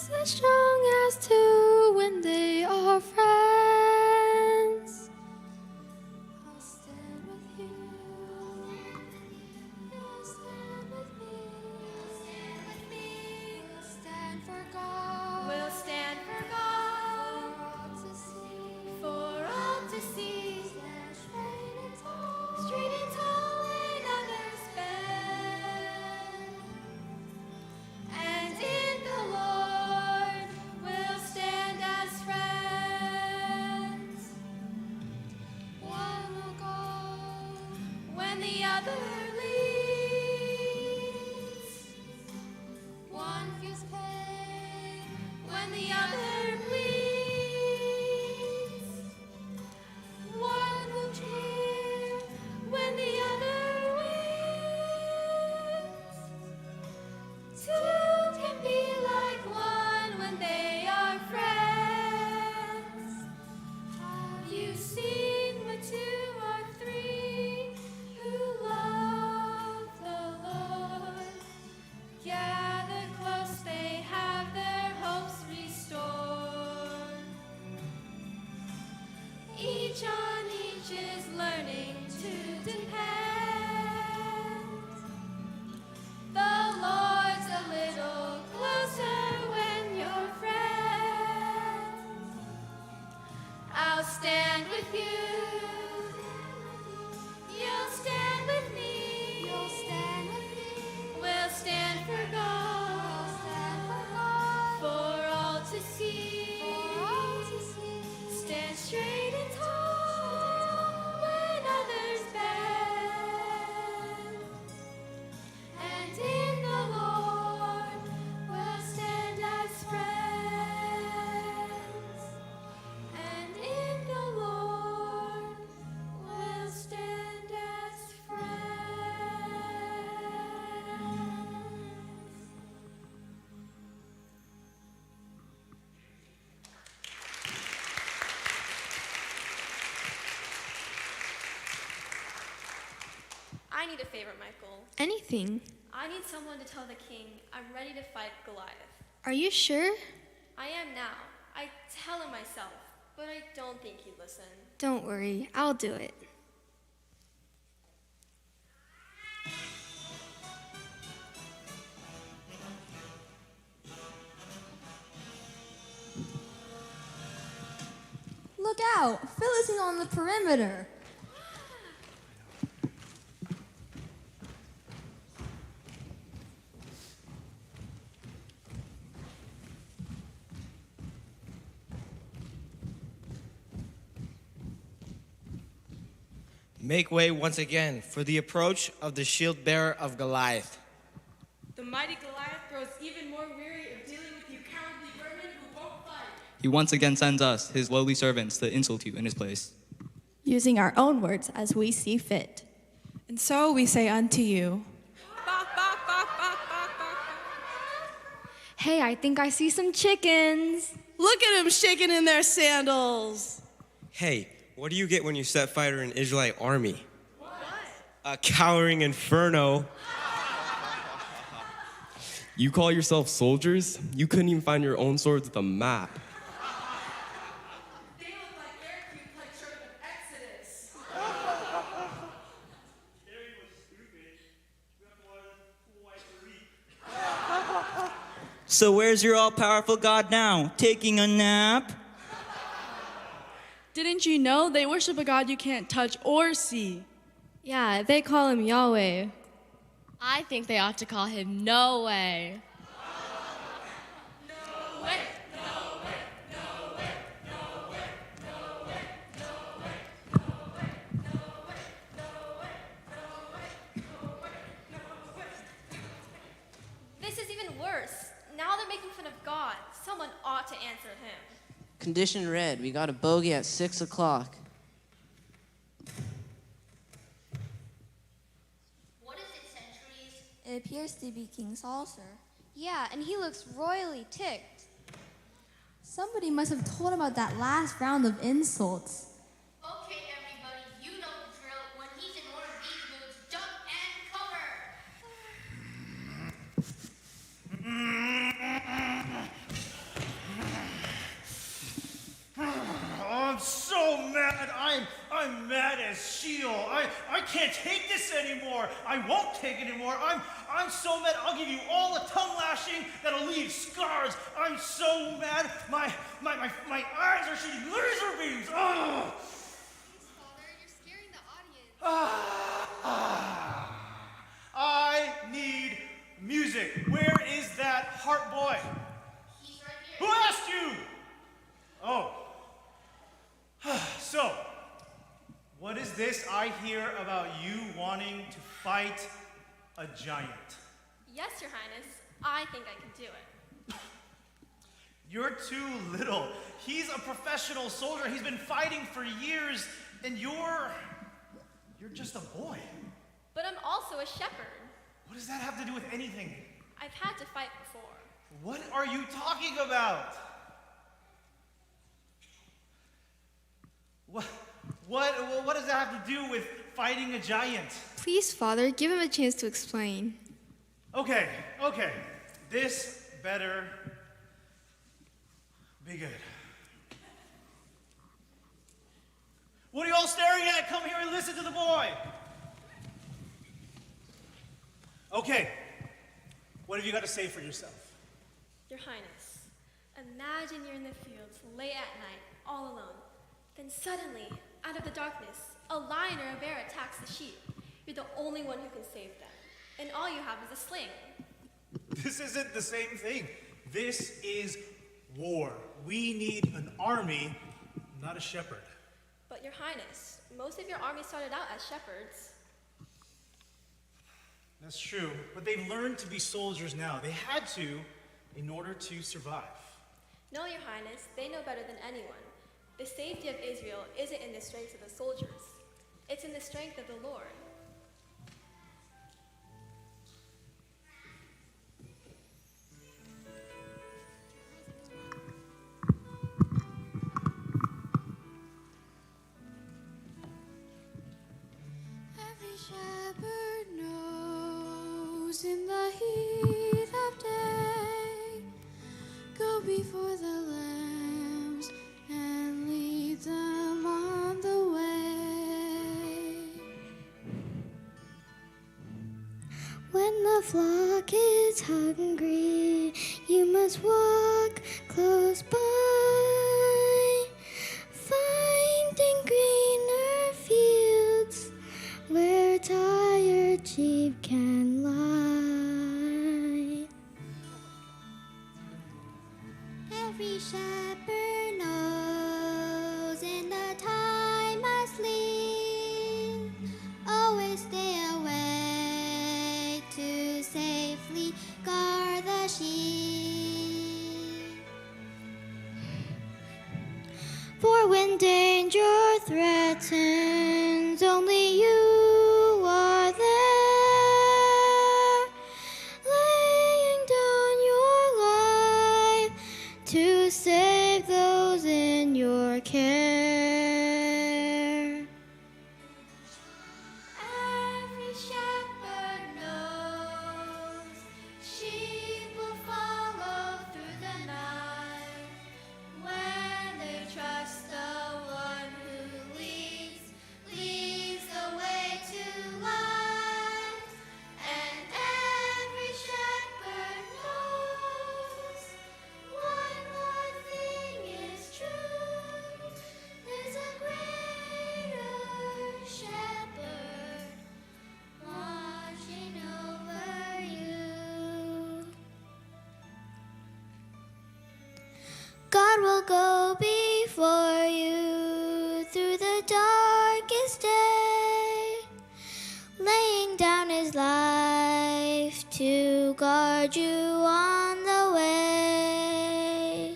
as strong as two when they are friends. I'll stand with you. You'll stand with me. You'll stand with me. We'll stand for God. We'll stand for God. For all to see. Stand straight and tall when others bend. And in the Lord we'll stand as friends. One will go When the other leads, one feels pain. when the other bleeds, One will cheer when the other wins. two can be Like one when they are friends. Have You seen when two or three who love the Lord gather close, they have their hopes restored. Each on each is learning to depend. The Lord's a little closer when you're friends. I'll stand with you. You'll stand with me. You'll stand with me. We'll stand for God. Stand for God. For all to see. For all to see. Stand straight and tall when others bend. And in the Lord we'll stand as friends. And in the Lord we'll stand as friends. I need a favor, Michael. Anything. I need someone to tell the king I'm ready to fight Goliath. Are you sure? I am now. I tell him myself, but I don't think he'd listen. Don't worry, I'll do it. Look out! Phyllis is on the perimeter. Make way once again for the approach of the shield bearer of Goliath. The mighty Goliath grows even more weary of dealing with you cowardly vermin who won't fight. He once again sends us, his lowly servants, to insult you in his place. Using our own words as we see fit. And so we say unto you, Hey, I think I see some chickens. Look at them shaking in their sandals. Hey, what do you get when you set fire to an Israelite army? What? A cowering inferno. You call yourself soldiers? You couldn't even find your own swords with a map. they look like air cubes like short of Exodus. So where's your all-powerful God now? Taking a nap? Didn't you know they worship a God you can't touch or see? Yeah, they call him Yahweh. I think they ought to call him No Way. This is even worse. Now they're making fun of God. Someone ought to answer him. Condition red. We got a bogey at 6 o'clock. What is it, Centuries? It appears to be King Saul, sir. Yeah, and he looks royally ticked. Somebody must have told him about that last round of insults. Okay, everybody, you know the drill. When he's in one of these moods, jump and cover. can't take this anymore. I won't take it anymore. I'm so mad. I'll give you all a tongue lashing that'll leave scars. I'm so mad. My eyes are shooting laser beams. Oh. Please, Father, you're scaring the audience. I need music. Where is that heart boy? He's right Who here. asked you? Oh. So, what is this I hear about you wanting to fight a giant? Yes, Your Highness. I think I can do it. You're too little. He's a professional soldier. He's been fighting for years, and you're just a boy. But I'm also a shepherd. What does that have to do with anything? I've had to fight before. What are you talking about? What does that have to do with fighting a giant? Please, Father, give him a chance to explain. Okay. This better be good. What are you all staring at? Come here and listen to the boy. Okay. What have you got to say for yourself? Your Highness, imagine you're in the fields late at night, all alone. Then suddenly, out of the darkness, a lion or a bear attacks the sheep. You're the only one who can save them. And all you have is a sling. This isn't the same thing. This is war. We need an army, not a shepherd. But Your Highness, most of your army started out as shepherds. That's true, but they've learned to be soldiers now. They had to in order to survive. No, Your Highness, they know better than anyone. The safety of Israel isn't in the strength of the soldiers. It's in the strength of the Lord. Every shepherd knows in the heat of day, go before the lambs and lead them on the way. When the flock is hungry, you must walk close by, finding greener fields where tired sheep can lie. Every shepherd knows in the time of sleep, always stay away to safely guard the sheep. For when danger threatens, only you are there, laying down your life to save those in your care. Every shepherd knows sheep will follow through the night when they trust the one who leads the way to life. And every shepherd knows one more thing is true. There's a greater shepherd watching over you. God will go before you through the darkest day, laying down his life to guard you on the way.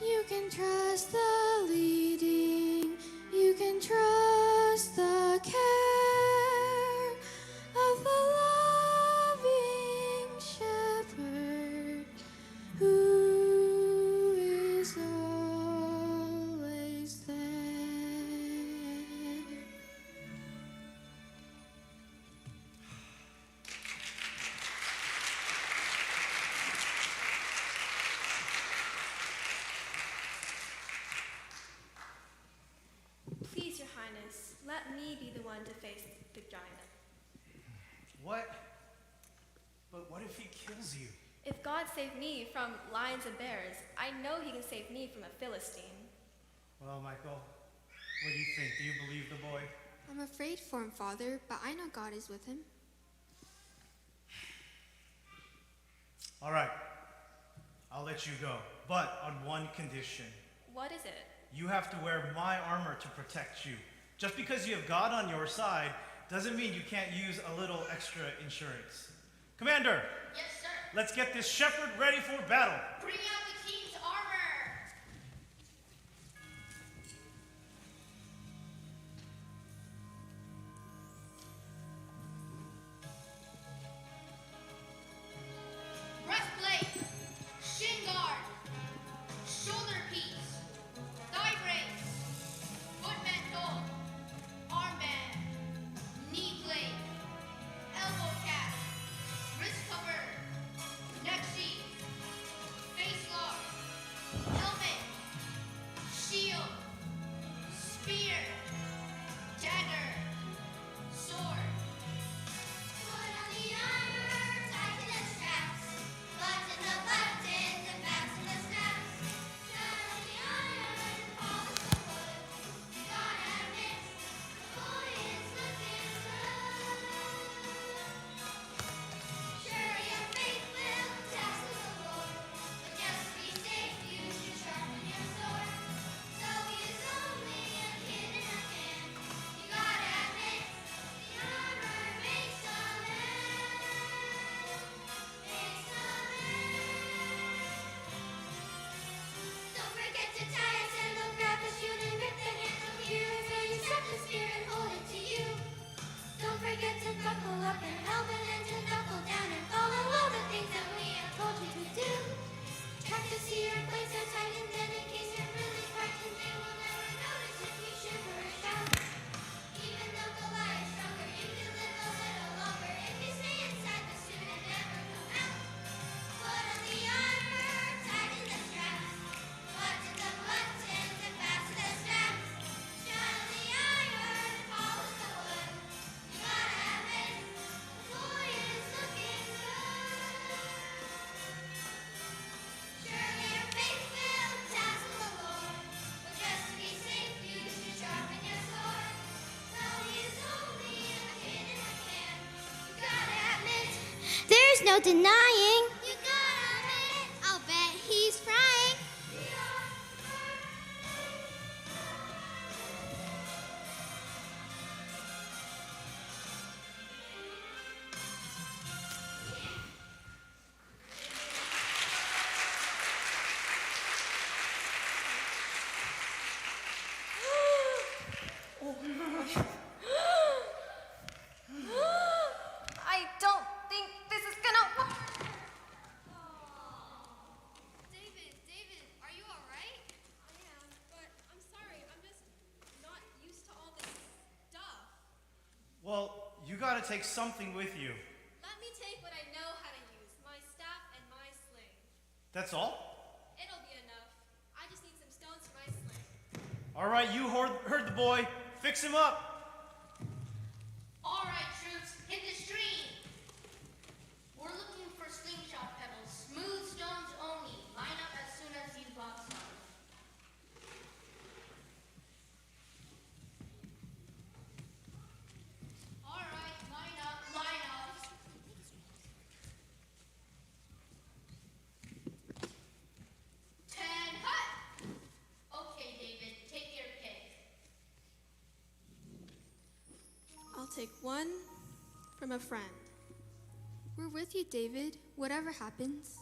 You can trust the leading, you can trust the care of the loving shepherd who is always there. me be the one to face the giant. What? But what if he kills you? If God saved me from lions and bears, I know he can save me from a Philistine. Well, Michael, what do you think? Do you believe the boy? I'm afraid for him, Father, but I know God is with him. All right, I'll let you go, but on one condition. What is it? You have to wear my armor to protect you. Just because you have God on your side doesn't mean you can't use a little extra insurance. Commander, Yes, sir. let's get this shepherd ready for battle. Bring out the king's armor. Breastplate, shin guard, shoulder piece, thigh brace, foot mantle, armband, knee plate, elbow cap, wrist cover, neck sheath, face lock, helmet, shield, spear, dagger, sword. Put on the armor, tighten the straps, button the buttons and fasten the snaps. Shut on the iron, polish the wood. You gotta admit, the boy is looking good. Sure, your faith will tassel the Lord, but just to be safe, you should sharpen your sword. Though he is only a kid in a can, you gotta admit, the armor makes a man. Makes a man. Don't forget to tie a sandal, grab the shield and grip the handle. Here is where you set the spear and hold it to you. Don't forget to buckle up your helmet and to knuckle down and follow all the things that we have told you to do. Check to see your plates are tightened, and in case you're really frightened, they will never notice if you shiver or shout. Even though Goliath's stronger, you can live a little longer if you stay inside the suit and never come out. Put on the armor, tighten the straps, button the buttons and fasten the straps. Shut on the iron, polish the wood. You gotta admit, the boy is looking good. Surely your faith will tassel the Lord, but just to be safe, you should sharpen your sword. Though he is only a kid in a can, you gotta admit, There's no denying. you gotta admit, I'll bet he's frying. the armor. I don't think this is gonna work. David, are you all right? I am, but I'm sorry. I'm just not used to all this stuff. Well, you gotta take something with you. Let me take what I know how to use, my staff and my sling. That's all? It'll be enough. I just need some stones for my sling. All right, you heard the boy. Fix him up. All right, troops, hit the stream. We're looking for slingshot pebbles, smooth stones only. Line up as soon as you got some. All right, line up, line up. 10 hut. Okay, David, take your pick. I'll take one from a friend. We're with you, David, whatever happens.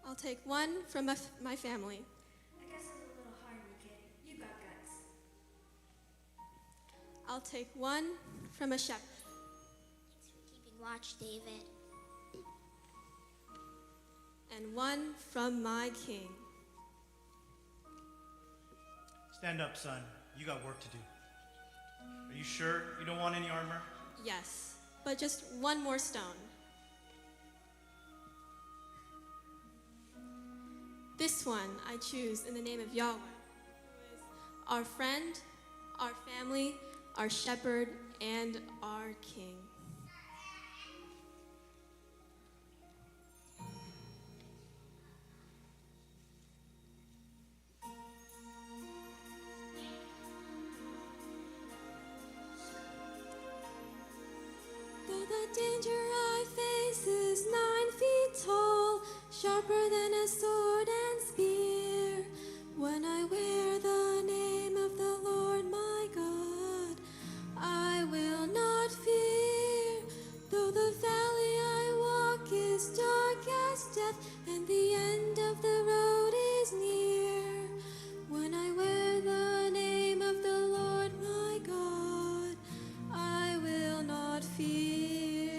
I'll take one from my family. I guess it's a little hard, kid. You got guts. I'll take one from a shepherd. Keeping watch, David. And one from my king. Stand up, son. You got work to do. Are you sure you don't want any armor? Yes, but just one more stone. This one I choose in the name of Yahweh, who is our friend our family, our shepherd, and our king. Though the danger I face is 9 feet tall, sharper than a sword and spear, when I wear the name of the Lord my God, I will not fear. Though the valley I walk is dark as death, and the end of the road is near, when I wear the name of the Lord my God, I will not fear.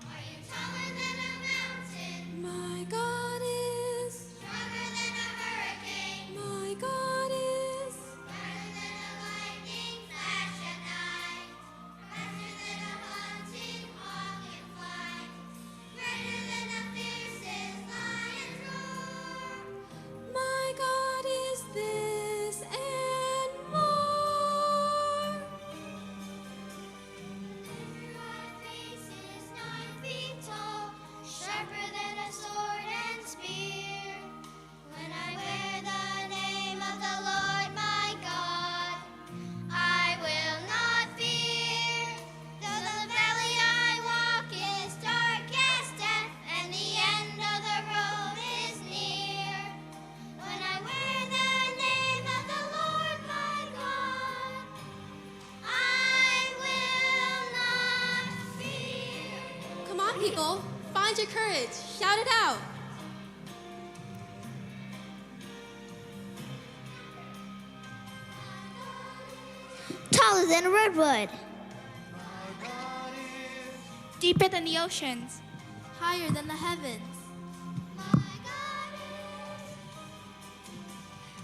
Are you taller than a mountain? My God is, Stronger than a hurricane? my God is, Brighter than a lightning flash at night? Faster than a hunting hawk can fly? Greater than the fiercest lion's roar? my God is this and more. Your face is 9 feet tall, sharper than a sword and spear. When I wear the name of the Lord my God, I will not fear. Though the valley I walk is dark as death, and the end of the road is near, when I wear the name of the Lord my God, I will not fear. Come on, people, find your courage. Shout it out. Taller than a redwood. Deeper than the oceans. Higher than the heavens.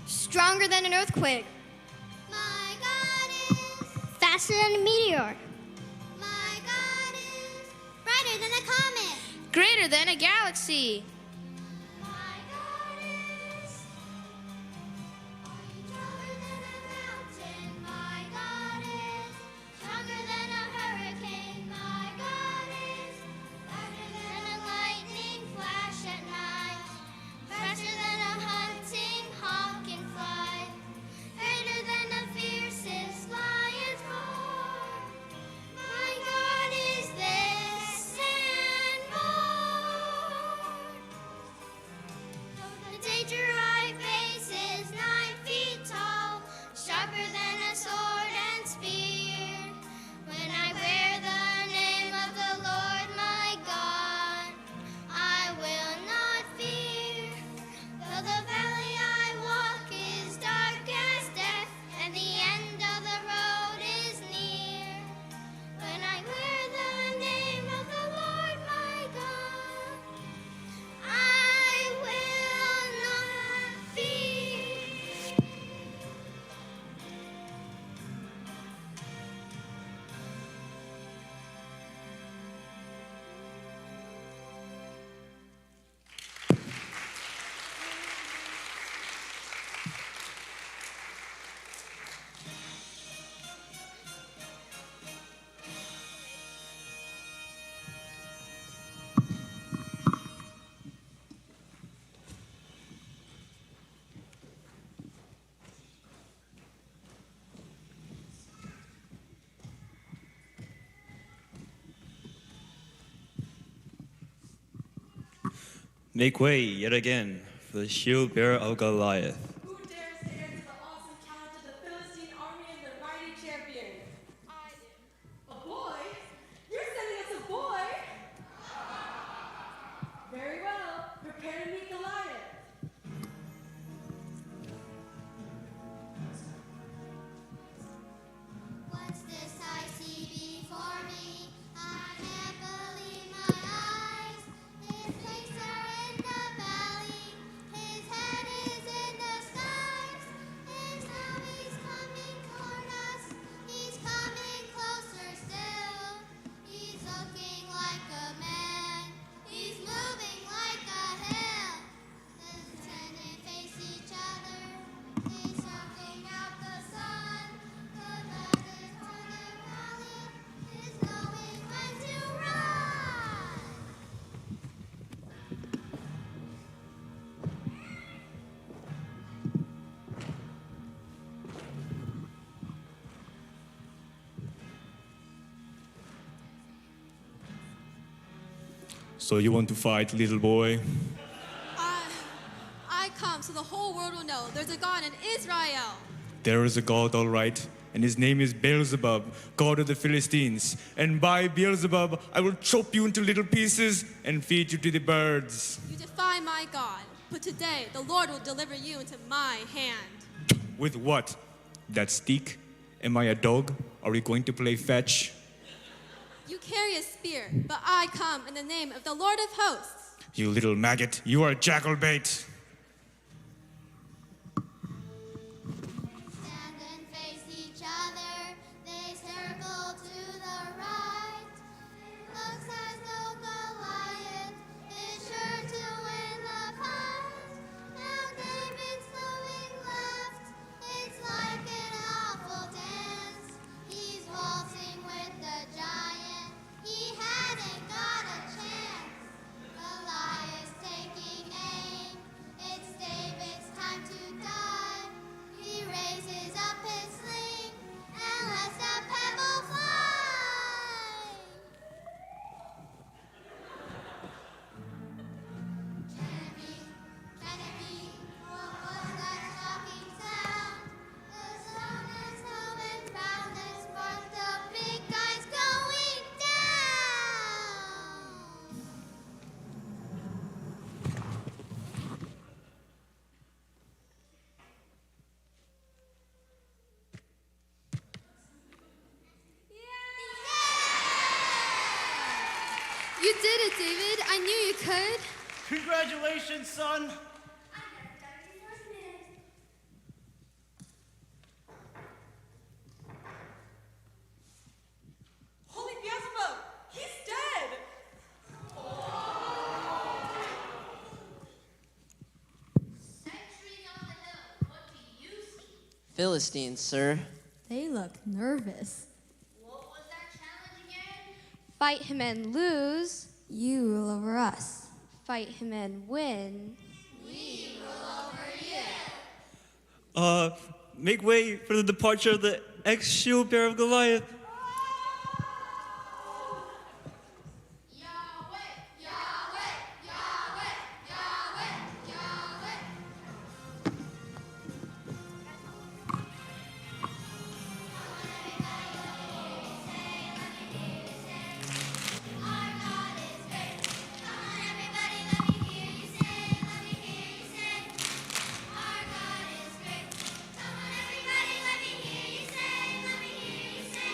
Stronger than an earthquake. My God is, Faster than a meteor. my God is, brighter than a comet. Greater than a galaxy. My God is, are you taller than a mountain? My God is, stronger than a hurricane. My God is, brighter than a lightning flash at night. Faster than a hunting hawk can fly. Greater than the fiercest lion's roar. My God is this and more. The danger I face is 9 feet tall, sharper than a sword and spear. When I wear the name of the Lord my God, I will not fear. Though the valley I walk is dark as death, and the end of the road is near, when I wear the name of the Lord my God, I will not fear. Make way yet again for the shield bearer of Goliath. Who dares stand to the awesome challenge of the Philistine army and the mighty champion? I do. A boy? You're sending us a boy? Very well. Prepare to meet Goliath. What's this I see before me? I can't believe my eyes. His legs are in the valley, his head is in the So you want to fight, little boy? I come so the whole world will know there's a God in Israel. There is a God, all right, and his name is Beelzebub, God of the Philistines. And by Beelzebub, I will chop you into little pieces and feed you to the birds. You defy my God, but today the Lord will deliver you into my hand. With what? That stick? Am I a dog? Are we going to play fetch? You carry a spear, but I come in the name of the Lord of hosts. You little maggot, you are jackal bait. Stand and face each other. They circle to the right. Looks as though Goliath is sure to win the fight. Now David's moving left. It's like an awful dance. He's waltzing with the giant. He hadn't got a chance. Goliath's taking aim. It's David's time to die. He raises up his sling and lets a pebble fly. Can it be? What was that shocking sound? The stone has come and found and sparked the big guys going down. You did it, David. I knew you could. Congratulations, son. Holy Beelzebub! He's dead! Sentry on the hill, what do you see? Philistines, sir. They look nervous. What was that challenge again? Fight him and lose. You rule over us. Fight him and win. We rule over you. Make way for the departure of the ex-shield bearer of Goliath. Yahweh, Yahweh, Yahweh, Yahweh, Yahweh. Our God is great. Come on, everybody, let me hear you say, let me hear you say. Our God is great. Come on, everybody, let me hear you say, let me hear you say.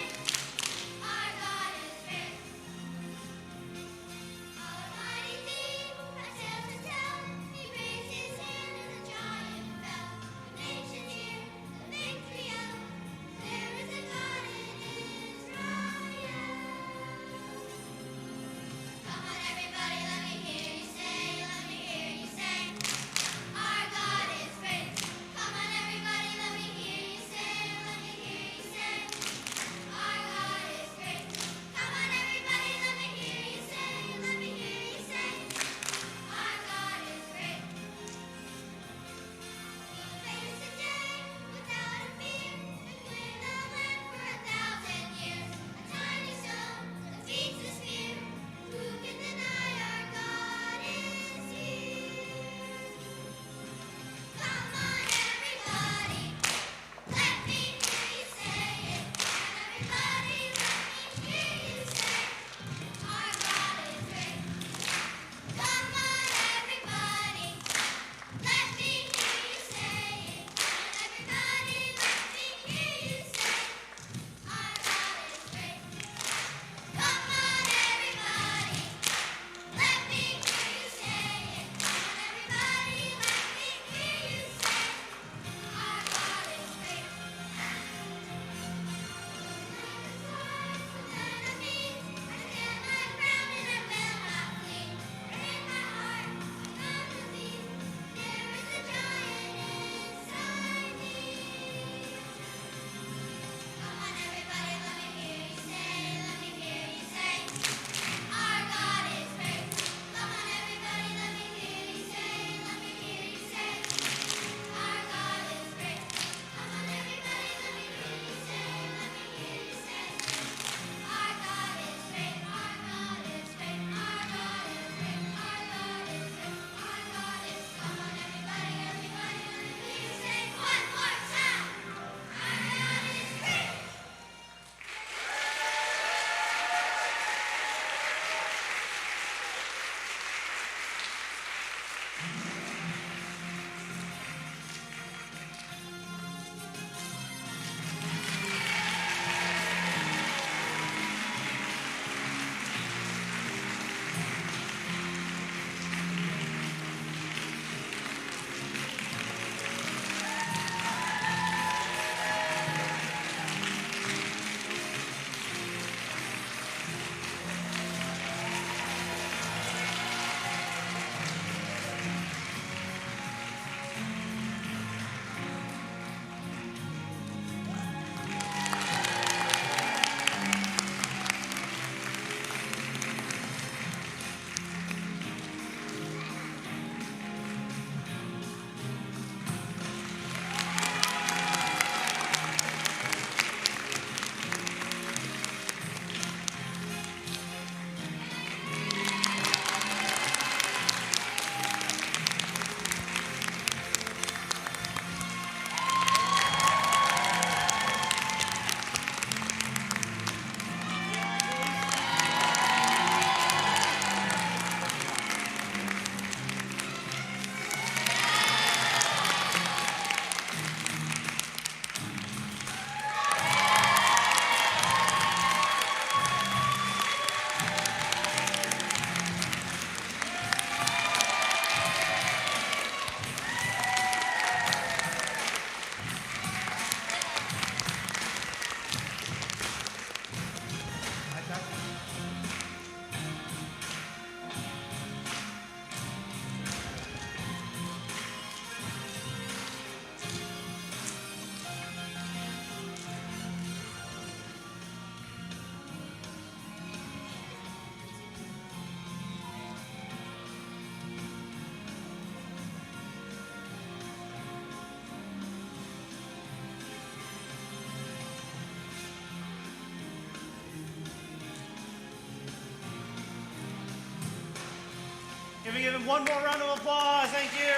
Can we give him one more round of applause? Thank you.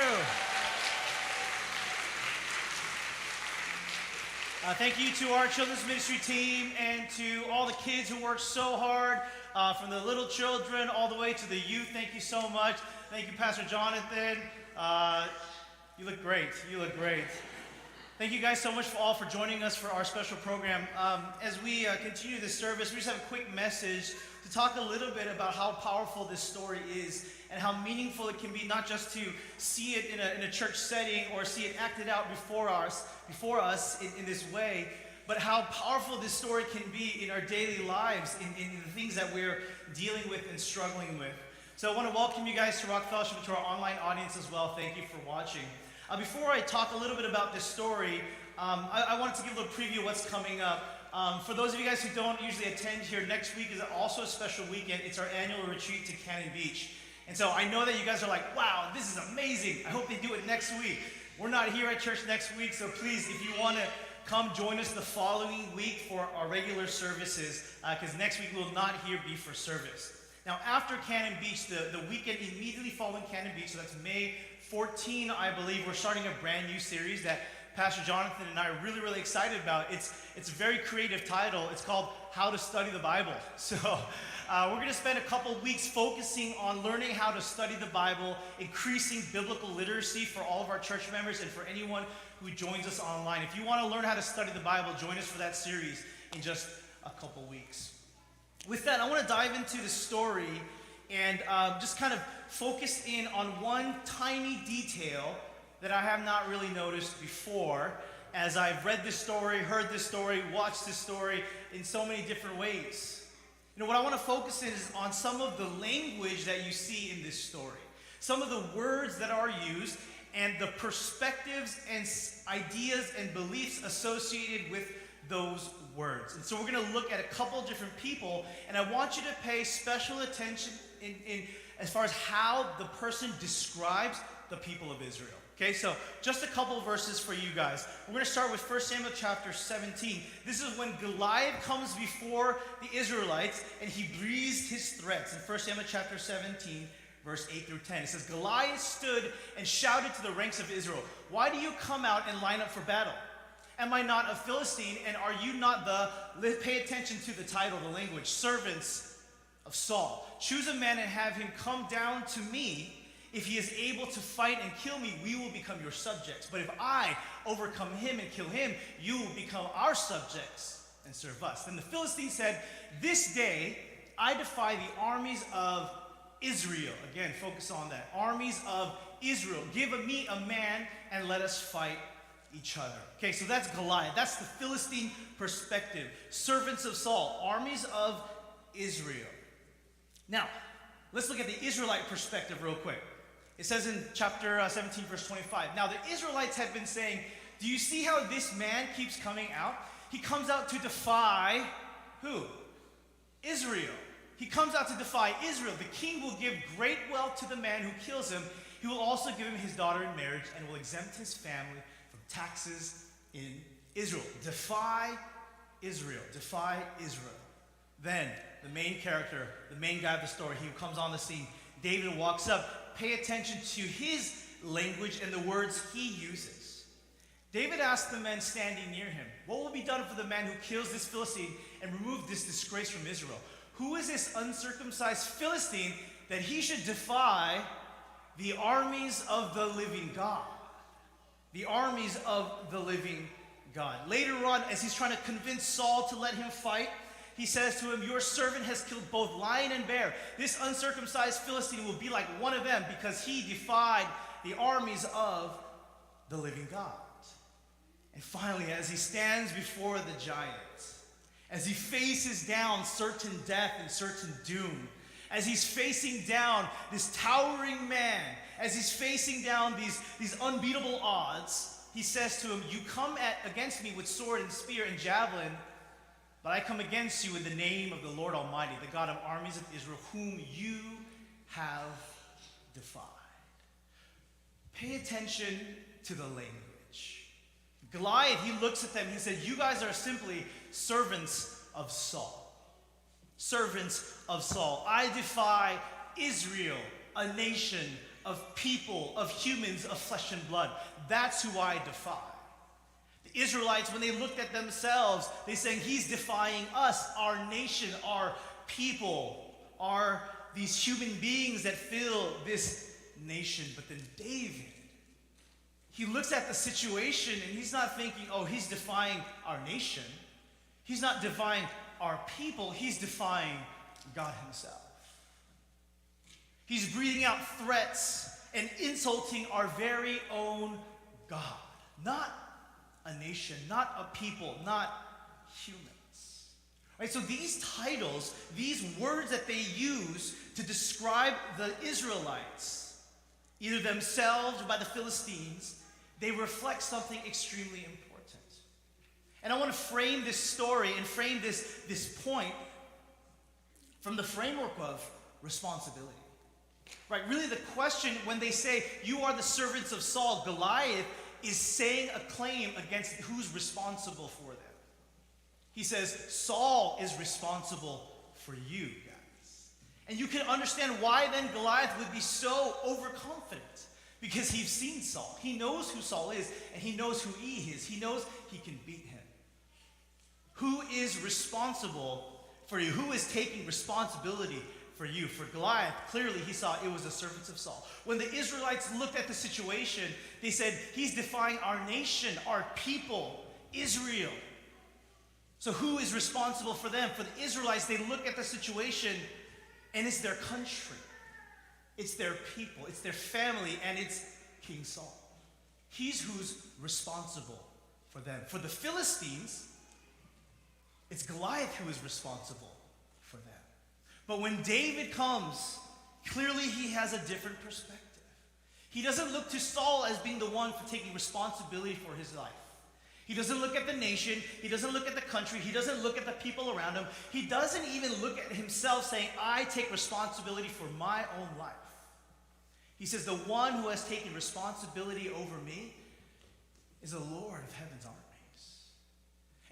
Thank you to our children's ministry team and to all the kids who work so hard, from the little children all the way to the youth. Thank you so much. Thank you, Pastor Jonathan. You look great. You look great. Thank you guys so much for joining us for our special program. As we continue this service, we just have a quick message to talk a little bit about how powerful this story is and how meaningful it can be, not just to see it in a church setting or see it acted out before us in this way, but how powerful this story can be in our daily lives, in the things that we're dealing with and struggling with. So I want to welcome you guys to Rock Fellowship and to our online audience as well. Thank you for watching. Before I talk a little bit about this story, I wanted to give a little preview of what's coming up. For those of you guys who don't usually attend here, next week is also a special weekend. It's our annual retreat to Cannon Beach. And so I know that you guys are like, wow, this is amazing. I hope they do it next week. We're not here at church next week, so please, if you want to come join us the following week for our regular services, because next week we will not here be for service. Now, after Cannon Beach, the weekend immediately following Cannon Beach, so that's May 14, I believe, we're starting a brand new series that Pastor Jonathan and I are really, really excited about. It's a very creative title. It's called How to Study the Bible. So we're going to spend a couple weeks focusing on learning how to study the Bible, increasing biblical literacy for all of our church members and for anyone who joins us online. If you want to learn how to study the Bible, join us for that series in just a couple weeks. With that, I want to dive into the story and just kind of focus in on one tiny detail that I have not really noticed before as I've read this story, heard this story, watched this story in so many different ways. You know, what I want to focus in is on some of the language that you see in this story, some of the words that are used, and the perspectives and ideas and beliefs associated with those words. And so we're going to look at a couple different people, and I want you to pay special attention in as far as how the person describes the people of Israel. Okay, so just a couple verses for you guys. We're going to start with 1 Samuel chapter 17. This is when Goliath comes before the Israelites and he breathes his threats. In 1 Samuel chapter 17, verse 8 through 10, it says, Goliath stood and shouted to the ranks of Israel, "Why do you come out and line up for battle? Am I not a Philistine, and are you not pay attention to the title, the language, servants of Saul? Choose a man and have him come down to me. If he is able to fight and kill me, we will become your subjects. But if I overcome him and kill him, you will become our subjects and serve us." Then the Philistine said, "This day I defy the armies of Israel." Again, focus on that. Armies of Israel. "Give me a man and let us fight each other." Okay, so that's Goliath. That's the Philistine perspective. Servants of Saul, armies of Israel. Now, let's look at the Israelite perspective real quick. It says in chapter 17, verse 25, "Now the Israelites had been saying, 'Do you see how this man keeps coming out? He comes out to defy,'" who? "Israel. He comes out to defy Israel. The king will give great wealth to the man who kills him. He will also give him his daughter in marriage and will exempt his family from taxes in Israel." Defy Israel. Defy Israel. Then the main character, the main guy of the story, he comes on the scene. David walks up. Pay attention to his language and the words he uses. David asked the men standing near him, "What will be done for the man who kills this Philistine and remove this disgrace from Israel? Who is this uncircumcised Philistine that he should defy the armies of the living God?" The armies of the living God. Later on, as he's trying to convince Saul to let him fight, he says to him, "Your servant has killed both lion and bear. This uncircumcised Philistine will be like one of them because he defied the armies of the living God." And finally, as he stands before the giant, as he faces down certain death and certain doom, as he's facing down this towering man, as he's facing down these unbeatable odds, he says to him, "You come against me with sword and spear and javelin, but I come against you in the name of the Lord Almighty, the God of armies of Israel, whom you have defied." Pay attention to the language. Goliath, he looks at them, he said, "You guys are simply servants of Saul. Servants of Saul. I defy Israel a nation of people, of humans, of flesh and blood. That's who I defy. The Israelites, when they looked at themselves, they saying, he's defying us, our nation, our people, these human beings that fill this nation. But then David, he looks at the situation and he's not thinking, oh, he's defying our nation. He's not defying our people. He's defying God himself. He's breathing out threats and insulting our very own God. Not a nation, not a people, not humans. Right? So these titles, these words that they use to describe the Israelites, either themselves or by the Philistines, they reflect something extremely important. And I want to frame this story and frame this point from the framework of responsibility. Right? Really the question when they say, you are the servants of Saul, Goliath is saying a claim against who's responsible for them. He says, Saul is responsible for you guys. And you can understand why then Goliath would be so overconfident. Because he's seen Saul. He knows who Saul is, and he knows who he is. He knows he can beat him. Who is responsible for you? Who is taking responsibility for you? For Goliath, clearly he saw it was the servants of Saul. When the Israelites looked at the situation, they said, he's defying our nation, our people, Israel. So who is responsible for them? For the Israelites, they look at the situation, and it's their country. It's their people, it's their family, and it's King Saul. He's who's responsible for them. For the Philistines, it's Goliath who is responsible for them. But when David comes, clearly he has a different perspective. He doesn't look to Saul as being the one for taking responsibility for his life. He doesn't look at the nation. He doesn't look at the country. He doesn't look at the people around him. He doesn't even look at himself saying, I take responsibility for my own life. He says, the one who has taken responsibility over me is the Lord of heaven's armies.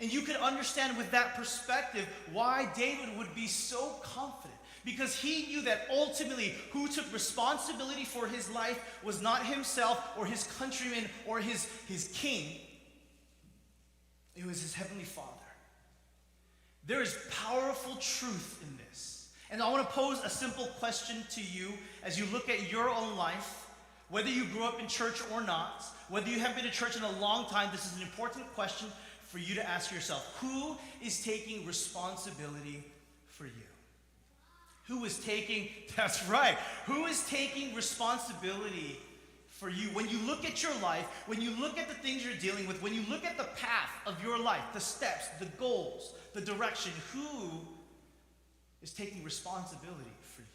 And you can understand with that perspective why David would be so confident. Because he knew that ultimately who took responsibility for his life was not himself or his countrymen or his king. It was his heavenly Father. There is powerful truth in this. And I want to pose a simple question to you as you look at your own life, whether you grew up in church or not, whether you have been to church in a long time. This is an important question for you to ask yourself. Who is taking responsibility for you? Who is taking, that's right, who is taking responsibility for you? When you look at your life, when you look at the things you're dealing with, when you look at the path of your life, the steps, the goals, the direction, who is taking responsibility for you?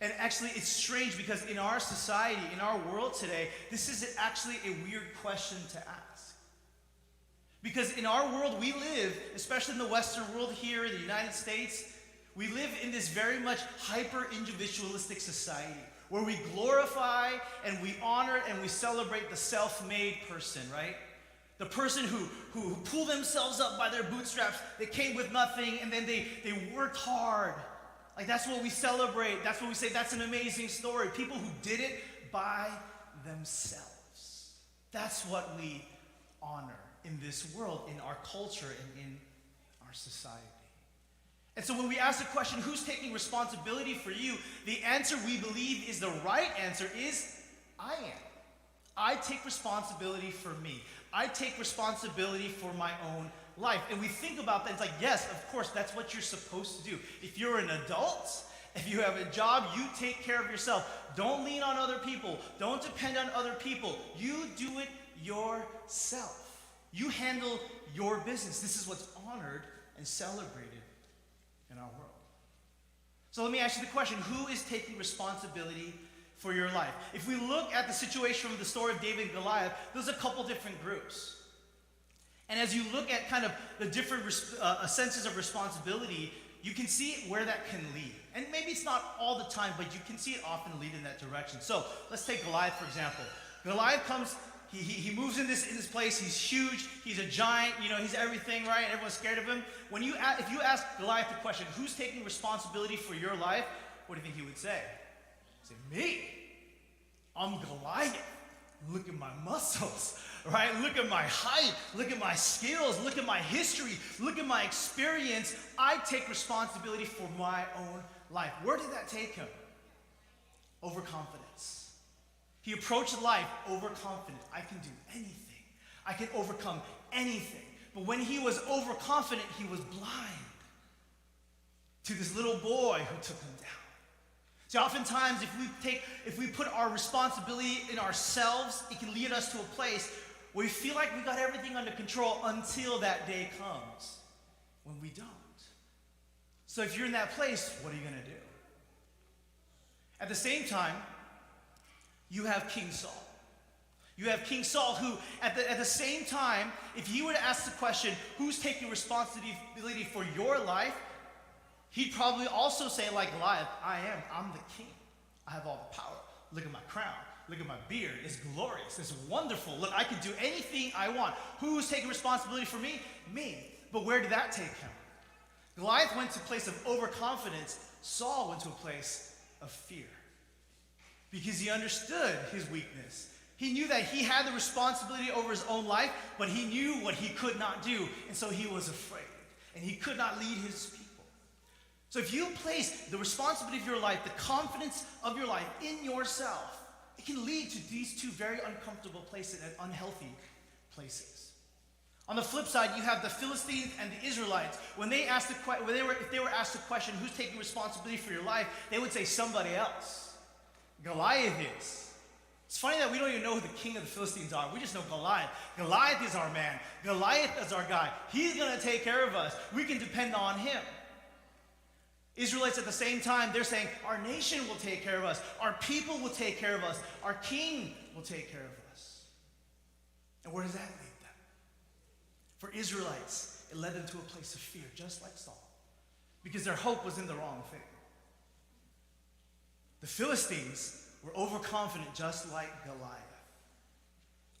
And actually, it's strange because in our society, in our world today, this is actually a weird question to ask. Because in our world, we live, especially in the Western world here in the United States, we live in this very much hyper-individualistic society where we glorify and we honor and we celebrate the self-made person, right? The person who pulled themselves up by their bootstraps, they came with nothing, and then they worked hard. Like, that's what we celebrate. That's what we say, that's an amazing story. People who did it by themselves. That's what we honor in this world, in our culture, and in our society. And so when we ask the question, who's taking responsibility for you? The answer we believe is the right answer is, I am. I take responsibility for me. I take responsibility for my own life. And we think about that, it's like, yes, of course, that's what you're supposed to do. If you're an adult, if you have a job, you take care of yourself. Don't lean on other people. Don't depend on other people. You do it yourself. You handle your business. This is what's honored and celebrated in our world. So let me ask you the question, who is taking responsibility for your life? If we look at the situation from the story of David and Goliath, there's a couple different groups. And as you look at kind of the different senses of responsibility, you can see where that can lead. And maybe it's not all the time, but you can see it often lead in that direction. So let's take Goliath, for example. Goliath comes, he moves in this place, he's huge, he's a giant, he's everything, right? And everyone's scared of him. If you ask Goliath the question, who's taking responsibility for your life? what do you think he would say? He'd say, me? I'm Goliath. Look at my muscles, right? Look at my height. Look at my skills. Look at my history. Look at my experience. I take responsibility for my own life. Where did that take him? Overconfidence. He approached life overconfident. I can do anything. I can overcome anything. But when he was overconfident, he was blind to this little boy who took him down. See, oftentimes, if we put our responsibility in ourselves, it can lead us to a place where we feel like we got everything under control until that day comes when we don't. So if you're in that place, what are you going to do? At the same time, you have King Saul. You have King Saul who, at the same time, if he were to ask the question, who's taking responsibility for your life? He'd probably also say, like Goliath, I'm the king. I have all the power. Look at my crown. Look at my beard. It's glorious. It's wonderful. Look, I can do anything I want. Who's taking responsibility for me? Me. But where did that take him? Goliath went to a place of overconfidence. Saul went to a place of fear. Because he understood his weakness. He knew that he had the responsibility over his own life, but he knew what he could not do. And so he was afraid. And he could not lead his people. So if you place the responsibility of your life, the confidence of your life in yourself, it can lead to these two very uncomfortable places and unhealthy places. On the flip side, you have the Philistines and the Israelites. If they were asked the question, who's taking responsibility for your life, they would say somebody else. Goliath is. It's funny that we don't even know who the king of the Philistines are. We just know Goliath. Goliath is our man. Goliath is our guy. He's going to take care of us. We can depend on him. Israelites at the same time, they're saying, our nation will take care of us. Our people will take care of us. Our king will take care of us. And where does that lead them? For Israelites, it led them to a place of fear, just like Saul. Because their hope was in the wrong thing. The Philistines were overconfident, just like Goliath,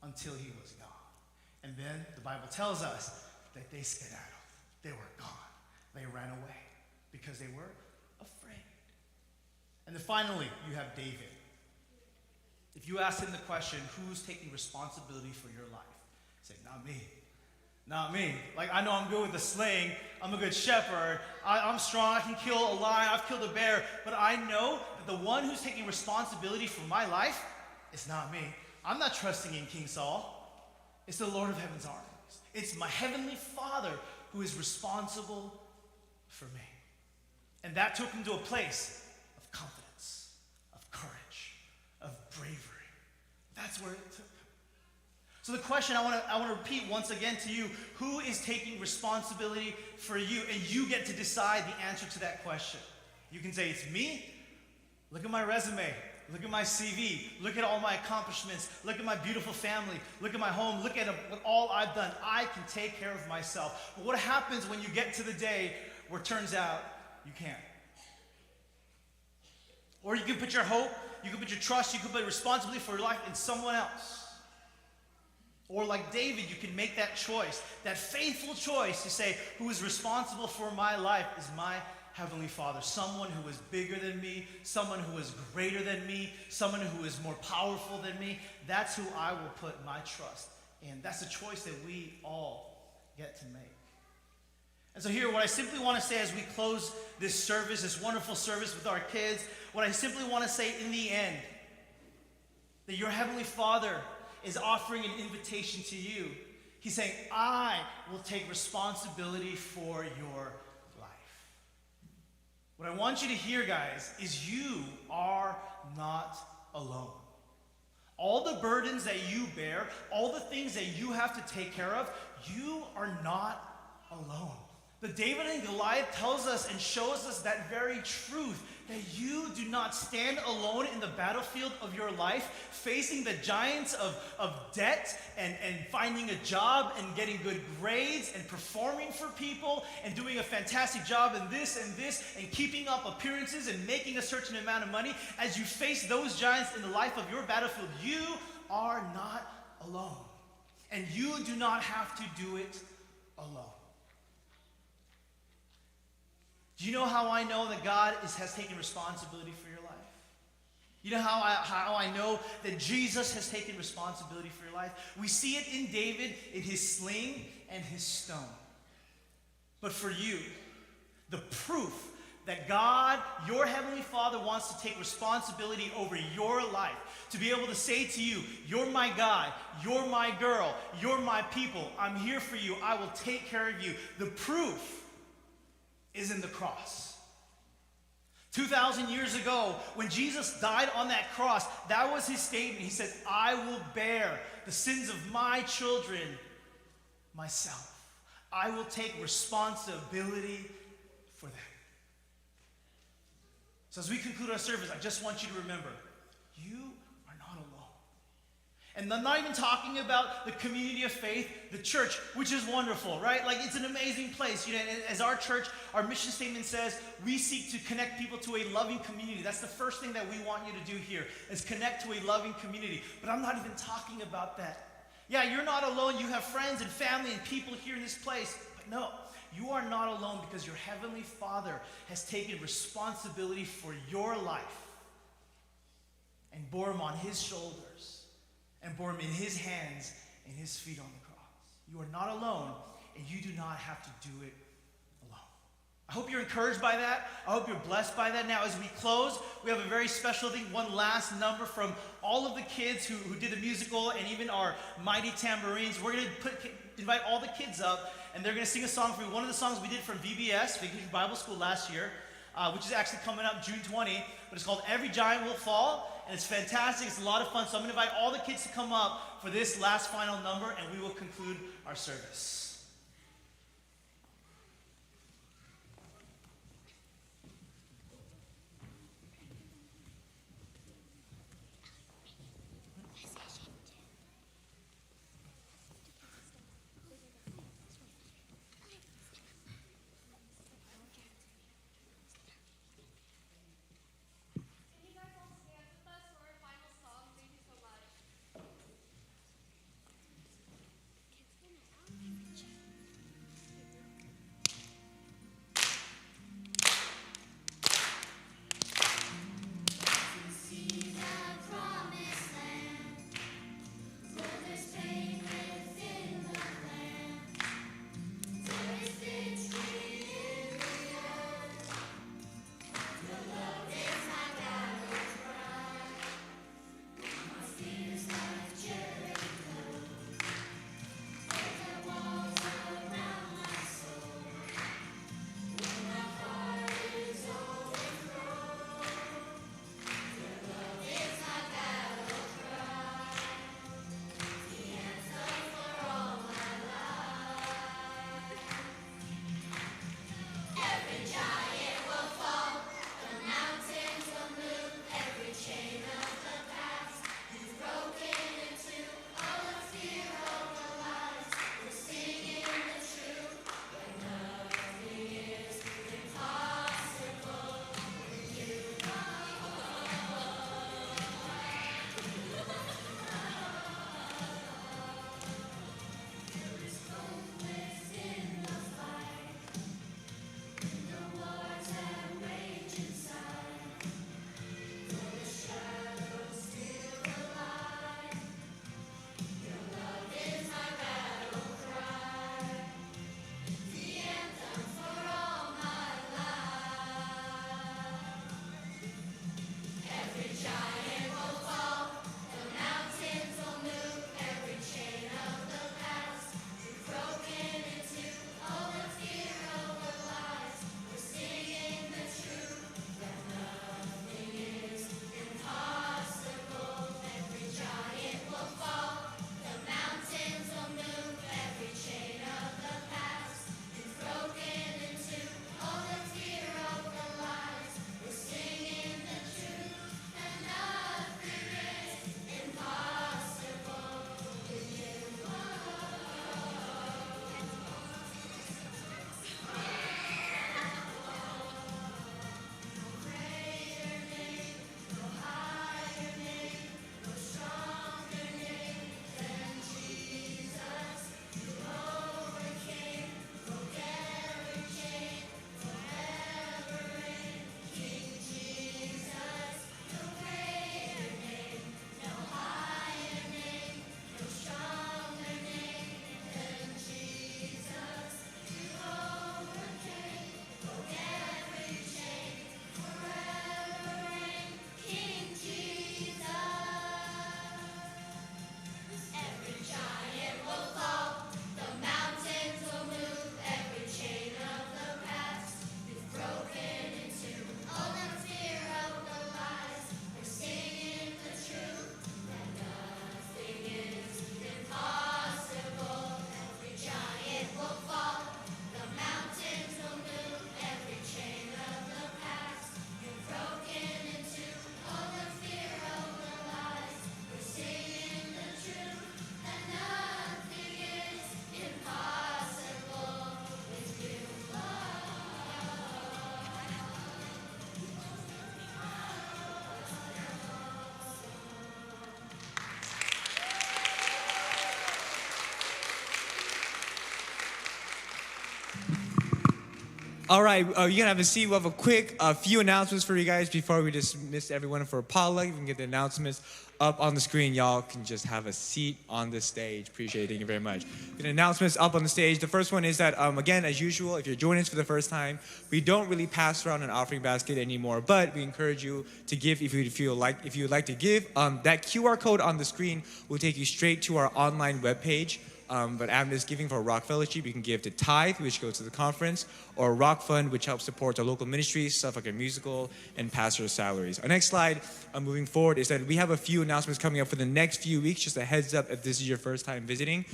until he was gone. And then the Bible tells us that they skedaddled. They were gone. They ran away. Because they were afraid. And then finally, you have David. If you ask him the question, who's taking responsibility for your life? Say, not me. Not me. Like, I know I'm good with the sling. I'm a good shepherd. I'm strong. I can kill a lion. I've killed a bear. But I know that the one who's taking responsibility for my life is not me. I'm not trusting in King Saul. It's the Lord of Heaven's armies. It's my heavenly Father who is responsible for me. And that took him to a place of confidence, of courage, of bravery. That's where it took him. So the question I want to repeat once again to you, who is taking responsibility for you? And you get to decide the answer to that question. You can say, it's me. Look at my resume. Look at my CV. Look at all my accomplishments. Look at my beautiful family. Look at my home. Look at what all I've done. I can take care of myself. But what happens when you get to the day where it turns out you can't? Or you can put your hope, you can put your trust, you can put responsibility for your life in someone else. Or like David, you can make that choice, that faithful choice to say, who is responsible for my life is my Heavenly Father. Someone who is bigger than me, someone who is greater than me, someone who is more powerful than me. That's who I will put my trust in. That's a choice that we all get to make. And so here, what I simply want to say as we close this service, this wonderful service with our kids, what I simply want to say in the end, that your Heavenly Father is offering an invitation to you. He's saying, I will take responsibility for your life. What I want you to hear, guys, is you are not alone. All the burdens that you bear, all the things that you have to take care of, you are not alone. The David and Goliath tells us and shows us that very truth, that you do not stand alone in the battlefield of your life, facing the giants of debt and finding a job and getting good grades and performing for people and doing a fantastic job in this and keeping up appearances and making a certain amount of money. As you face those giants in the life of your battlefield, you are not alone. And you do not have to do it alone. Do you know how I know that God has taken responsibility for your life? You know how I know that Jesus has taken responsibility for your life? We see it in David, in his sling and his stone. But for you, the proof that God, your Heavenly Father, wants to take responsibility over your life, to be able to say to you, you're my guy, you're my girl, you're my people, I'm here for you, I will take care of you. The proof is in the cross. 2,000 years ago, when Jesus died on that cross, that was his statement. He said, I will bear the sins of my children myself. I will take responsibility for them. So as we conclude our service, I just want you to remember, you are not alone. And I'm not even talking about the community of faith, the church, which is wonderful, right? Like, it's an amazing place. You know, as our church, our mission statement says, we seek to connect people to a loving community. That's the first thing that we want you to do here, is connect to a loving community. But I'm not even talking about that. Yeah, you're not alone. You have friends and family and people here in this place. But no, you are not alone, because your Heavenly Father has taken responsibility for your life and bore him on his shoulders and bore him in his hands and his feet on the cross. You are not alone, and you do not have to do it alone. I hope you're encouraged by that. I hope you're blessed by that. Now, as we close, we have a very special thing, one last number from all of the kids who did the musical and even our mighty tambourines. We're going to invite all the kids up, and they're going to sing a song for you. One of the songs we did from VBS, Vacation Bible School, last year, which is actually coming up June 20, but it's called Every Giant Will Fall, and it's fantastic. It's a lot of fun. So I'm going to invite all the kids to come up for this last final number, and we will conclude our service. All right, you can have a seat. We'll have a quick few announcements for you guys before we dismiss everyone for potluck. You can get the announcements up on the screen. Y'all can just have a seat on the stage. Appreciate it. Thank you very much. The announcements up on the stage. The first one is that, again, as usual, if you're joining us for the first time, we don't really pass around an offering basket anymore, but we encourage you to give if you would like to give. That QR code on the screen will take you straight to our online webpage. But Adventist Giving for Rock Fellowship, you can give to Tithe, which goes to the conference, or Rock Fund, which helps support our local ministries, stuff like our musical and pastor salaries. Our next slide, moving forward, is that we have a few announcements coming up for the next few weeks. Just a heads up if this is your first time visiting.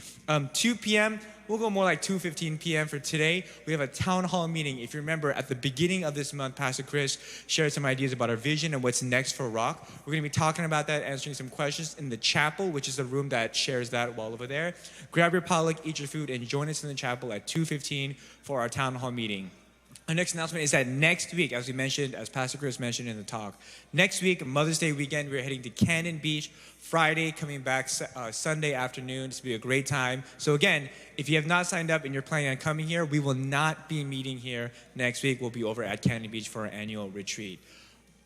2 p.m., we'll go more like 2:15 p.m. for today. We have a town hall meeting. If you remember, at the beginning of this month, Pastor Chris shared some ideas about our vision and what's next for Rock. We're going to be talking about that, answering some questions in the chapel, which is the room that shares that wall over there. Grab your potluck, eat your food, and join us in the chapel at 2:15 for our town hall meeting. Our next announcement is that next week, as we mentioned, as Pastor Chris mentioned in the talk, next week, Mother's Day weekend, we're heading to Cannon Beach. Friday, coming back Sunday afternoon. This will be a great time. So again, if you have not signed up and you're planning on coming here, we will not be meeting here next week. We'll be over at Cannon Beach for our annual retreat.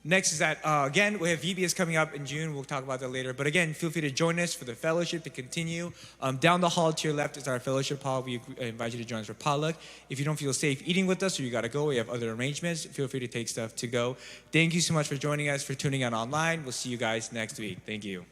Next is that, again, we have VBS coming up in June. We'll talk about that later. But again, feel free to join us for the fellowship to continue. Down the hall to your left is our fellowship hall. We invite you to join us for potluck. If you don't feel safe eating with us or you got to go, we have other arrangements. Feel free to take stuff to go. Thank you so much for joining us, for tuning in online. We'll see you guys next week. Thank you.